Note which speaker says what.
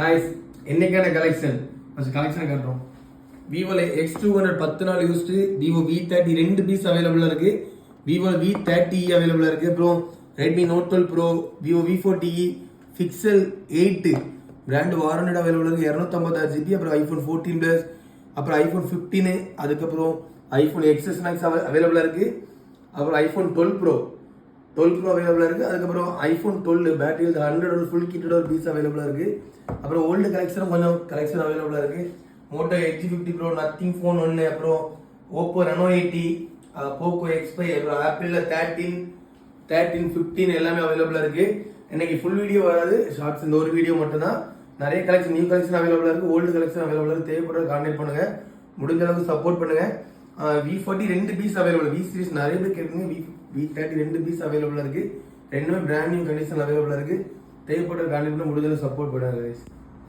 Speaker 1: guys என்னைக்கான collection first collection காட்டுறோம். விவோல X200 10 நாள் used, Vivo V30 ரெண்டு பீஸ் அவைலபிளா இருக்கு, விவோ V30 அவைலபிளா இருக்கு, அப்புறம் Redmi note 12 pro, Vivo V40e, Pixel 8 brand warranted அவைலபிளா இருக்கு 256 GB, அப்புறம் ஐபோன் 14 பிளஸ், அப்புறம் ஐபோன் 15, அதுக்கப்புறம் ஐபோன் XS Max அவைலபிளா இருக்கு, அப்புறம் ஐபோன் 12 ப்ரோ அவைலபிளா இருக்கு, அதுக்கப்புறம் ஐபோன் 12 பேட்டரி 100 ஃபுல் கிட்டோட ஒரு பீஸ் அவைலபிளா இருக்கு. அப்புறம் ஓல்டு கலெக்ஷனும் கொஞ்சம் கலெக்ஷன் அவைலபிளா இருக்கு. Moto X50 bro, nothing phone 1, அப்புறம் ஓப்போ ரெனோ 80, போக்கோ X5, அப்புறம் ஆப்பிள்ல 13, 15 எல்லாமே அவைலபிளா இருக்கு. இன்னைக்கு ஃபுல் வீடியோ வராது, ஷார்ட்ஸ் இந்த ஒரு வீடியோ மட்டும் தான். நிறைய கலெக்ஷன் நியூ கலெக்ஷன் அவைலபிளா இருக்கு, ஓல்டு கலெக்ஷன் அவைலபிளா இருக்கு. தேவைப்படுற கான்டாக்ட் பண்ணுங்க, முடிஞ்ச அளவுக்கு சப்போர்ட் பண்ணுங்க. V40 ரெண்டு பீஸ் அவைலபிள், V சீரிஸ் நிறைய பேர் கேட்குங்க, V30 ரெண்டு பீஸ் அவைலபிளா இருக்கு, ரெண்டுமே பிராண்ட் நியூ கண்டிஷன் அவைலபிளா இருக்கு. தேவைப்படுற கான்டாக்ட் பண்ண முடிஞ்ச அளவுக்கு சப்போர்ட் பண்ணுங்க guys.